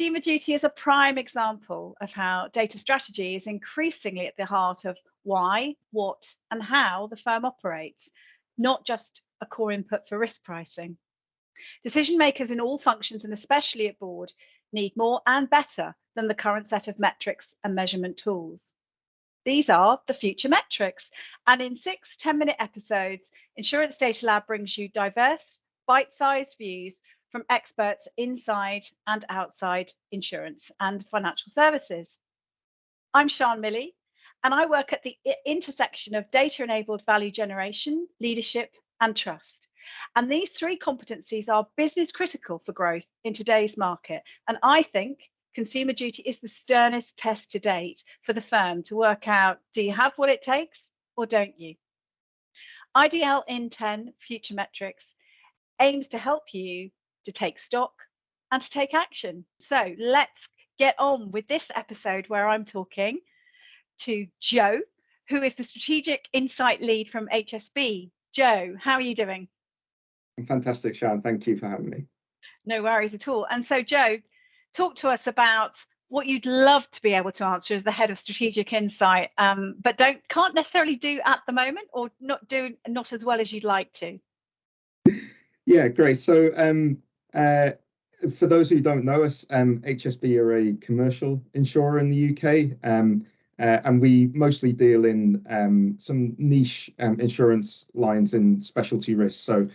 Consumer duty is a prime example of how data strategy is increasingly at the heart of why, what, and how the firm operates, not just a core input for risk pricing. Decision makers in all functions, and especially at board, need more and better than the current set of metrics and measurement tools. These are the future metrics, and in 6 10-minute episodes, Insurance Data Lab brings you diverse, bite-sized views from experts inside and outside insurance and financial services. I'm Shan Millie, and I work at the intersection of data-enabled value generation, leadership, and trust. And these 3 competencies are business critical for growth in today's market. And I think consumer duty is the sternest test to date for the firm to work out, do you have what it takes or don't you? IDL in 10 Future Metrics aims to help you to take stock and to take action. So let's get on with this episode where I'm talking to Joe, who is the Strategic Insight Lead from HSB. Joe, how are you doing? Fantastic, Shan. Thank you for having me. No worries at all. And so, Joe, talk to us about what you'd love to be able to answer as the head of Strategic Insight, but can't necessarily do at the moment, or not as well as you'd like to. Yeah, great. So for those who don't know us, HSB are a commercial insurer in the UK, and we mostly deal in some niche insurance lines in specialty risks, so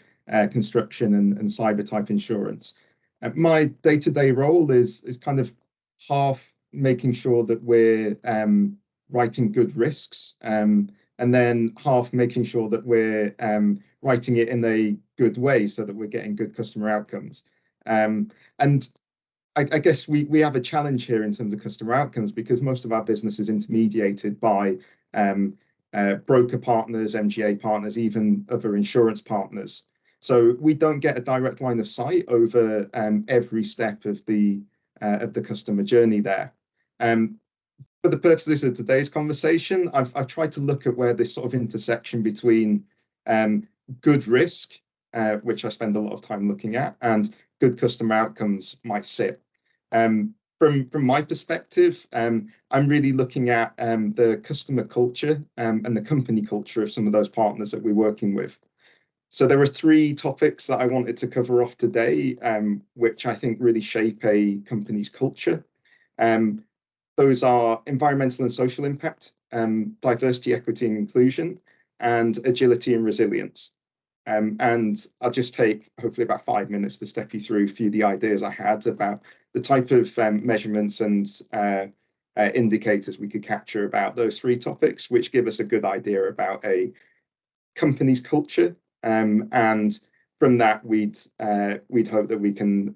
construction and cyber type insurance. My day-to-day role is kind of half making sure that we're writing good risks, and then half making sure that we're writing it in a good way so that we're getting good customer outcomes. And I guess we have a challenge here in terms of customer outcomes, because most of our business is intermediated by broker partners, MGA partners, even other insurance partners. So we don't get a direct line of sight over every step of the customer journey there. For the purposes of today's conversation, I've tried to look at where this sort of intersection between good risk, which I spend a lot of time looking at, and good customer outcomes might sit. From my perspective, I'm really looking at the customer culture and the company culture of some of those partners that we're working with. So there are 3 topics that I wanted to cover off today, which I think really shape a company's culture. Those are environmental and social impact, diversity, equity and inclusion, and agility and resilience. And I'll just take hopefully about 5 minutes to step you through a few of the ideas I had about the type of measurements and indicators we could capture about those 3 topics, which give us a good idea about a company's culture. And from that, we'd hope that we can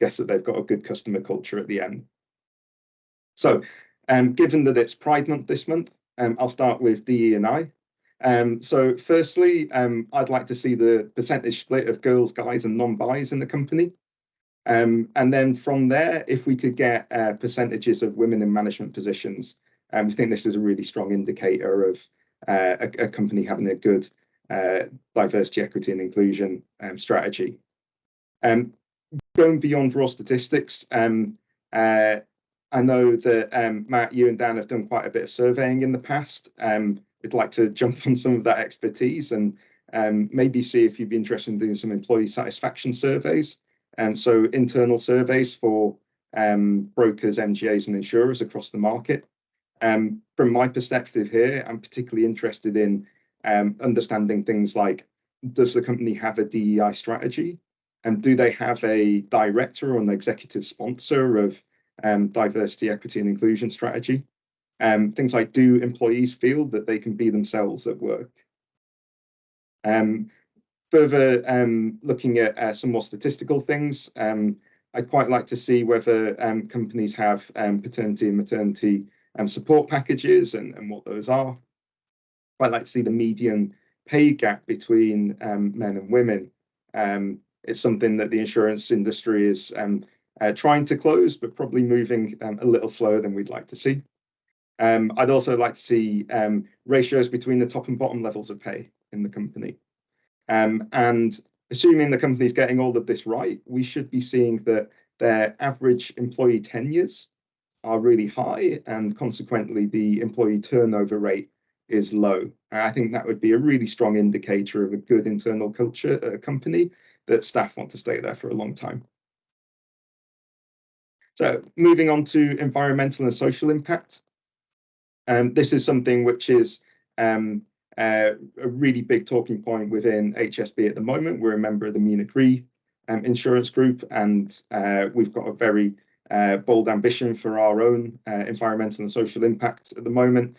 guess that they've got a good customer culture at the end. So, given that it's Pride Month this month, I'll start with DE&I. So, firstly, I'd like to see the percentage split of girls, guys, and non-bis in the company. And then from there, if we could get percentages of women in management positions, we think this is a really strong indicator of a company having a good diversity, equity and inclusion strategy. Going beyond raw statistics, I know that Matt, you and Dan have done quite a bit of surveying in the past. We'd like to jump on some of that expertise and maybe see if you'd be interested in doing some employee satisfaction surveys. So internal surveys for brokers, MGAs and insurers across the market. From my perspective here, I'm particularly interested in understanding things like, does the company have a DEI strategy? And do they have a director or an executive sponsor of diversity, equity and inclusion strategy? Things like, do employees feel that they can be themselves at work? Further, looking at some more statistical things, I'd quite like to see whether companies have paternity and maternity support packages and what those are. Quite like to see the median pay gap between men and women. It's something that the insurance industry is trying to close, but probably moving a little slower than we'd like to see. I'd also like to see ratios between the top and bottom levels of pay in the company. And assuming the company's getting all of this right, we should be seeing that their average employee tenures are really high, and consequently the employee turnover rate is low. And I think that would be a really strong indicator of a good internal culture at a company, that staff want to stay there for a long time. So moving on to environmental and social impact. This is something which is a really big talking point within HSB at the moment. We're a member of the Munich Re insurance group, and we've got a very bold ambition for our own environmental and social impact at the moment.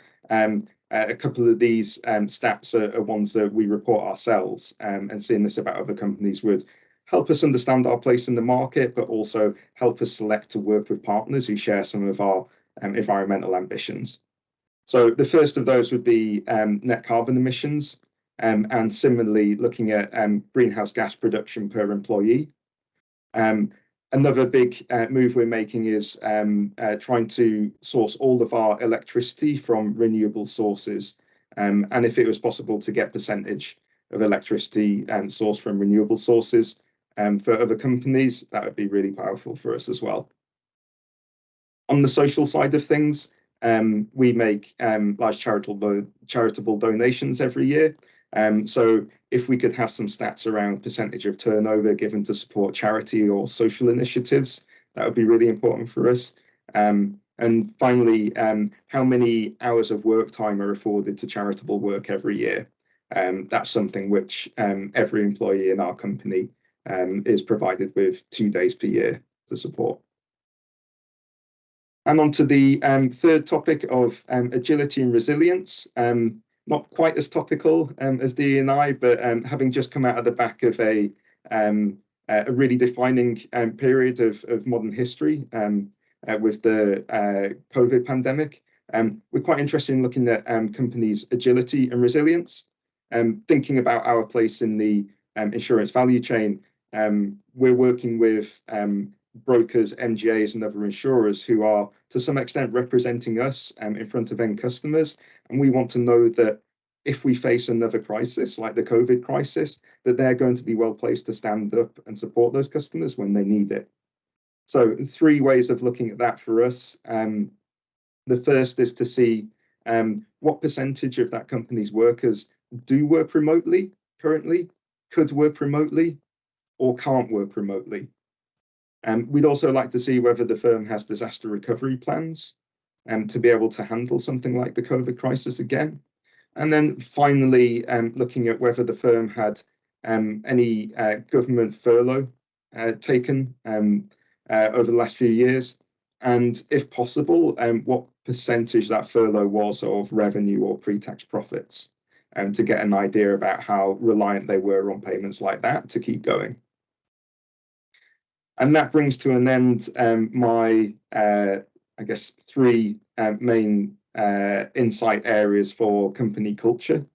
A couple of these stats are ones that we report ourselves, and seeing this about other companies would help us understand our place in the market, but also help us select to work with partners who share some of our environmental ambitions. So the first of those would be net carbon emissions, and similarly looking at greenhouse gas production per employee. Another big move we're making is trying to source all of our electricity from renewable sources. And if it was possible to get percentage of electricity sourced from renewable sources for other companies, that would be really powerful for us as well. On the social side of things, we make large charitable donations every year. So if we could have some stats around percentage of turnover given to support charity or social initiatives, that would be really important for us. And finally, how many hours of work time are afforded to charitable work every year? That's something which every employee in our company is provided with 2 days per year to support. And on to the third topic of agility and resilience. Not quite as topical as DE&I, but having just come out of the back of a really defining period of modern history with the COVID pandemic, we're quite interested in looking at companies' agility and resilience. Thinking about our place in the insurance value chain, we're working with brokers, MGAs, and other insurers who are to some extent representing us in front of end customers. And we want to know that if we face another crisis like the COVID crisis, that they're going to be well placed to stand up and support those customers when they need it. So 3 ways of looking at that for us. The first is to see what percentage of that company's workers do work remotely currently, could work remotely, or can't work remotely. We'd also like to see whether the firm has disaster recovery plans to be able to handle something like the COVID crisis again. And then finally, looking at whether the firm had any government furlough taken over the last few years, and if possible, what percentage that furlough was of revenue or pre-tax profits, to get an idea about how reliant they were on payments like that to keep going. And that brings to an end my, I guess, 3 main insight areas for company culture.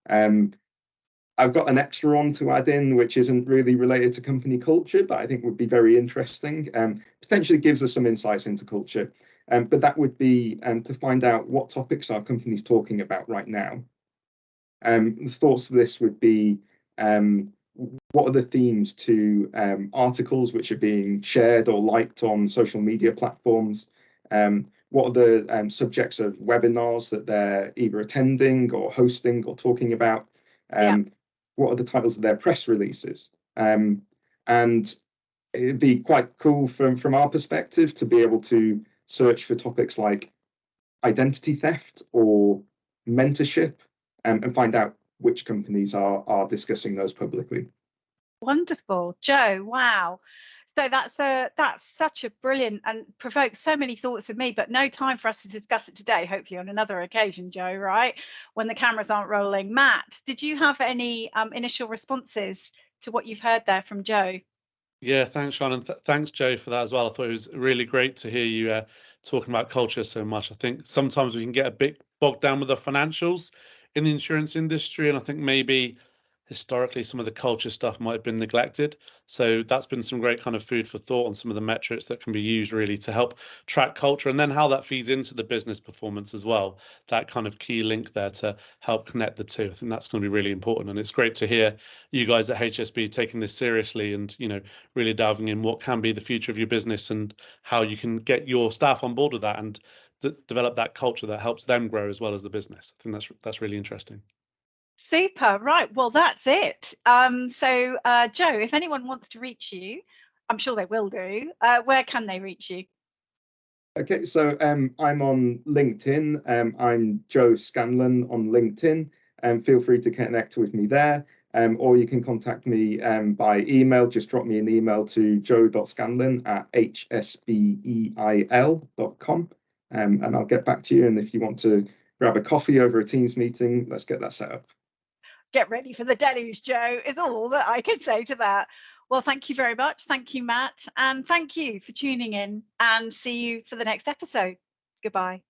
I've got an extra one to add in, which isn't really related to company culture, but I think would be very interesting. Potentially gives us some insights into culture. But that would be to find out what topics our company's talking about right now. The thoughts for this would be, what are the themes to articles which are being shared or liked on social media platforms? What are the subjects of webinars that they're either attending or hosting or talking about? What are the titles of their press releases? And it'd be quite cool from our perspective to be able to search for topics like identity theft or mentorship, and find out which companies are discussing those publicly. Wonderful, Joe. Wow. So that's such a brilliant and provokes so many thoughts in me, but no time for us to discuss it today. Hopefully on another occasion, Joe, right? When the cameras aren't rolling. Matt, did you have any initial responses to what you've heard there from Joe? Yeah, thanks, Shan, and thanks, Joe, for that as well. I thought it was really great to hear you talking about culture so much. I think sometimes we can get a bit bogged down with the financials in the insurance industry, and I think maybe historically some of the culture stuff might have been neglected. So that's been some great kind of food for thought on some of the metrics that can be used really to help track culture, and then how that feeds into the business performance as well. That kind of key link there to help connect the two. I think that's going to be really important. And it's great to hear you guys at HSB taking this seriously and, you know, really delving in what can be the future of your business and how you can get your staff on board with that and develop that culture that helps them grow as well as the business. I think that's really interesting. Super. Right. Well, that's it. So, Joe, if anyone wants to reach you, I'm sure they will do. Where can they reach you? Okay, so I'm on LinkedIn. I'm Joe Scanlon on LinkedIn, and feel free to connect with me there. Or you can contact me by email. Just drop me an email to joe.scanlon@hsbeil.com, and I'll get back to you. And if you want to grab a coffee over a Teams meeting, let's get that set up. Get ready for the deluge, Joe, is all that I can say to that. Well, thank you very much. Thank you, Matt. And thank you for tuning in, and see you for the next episode. Goodbye.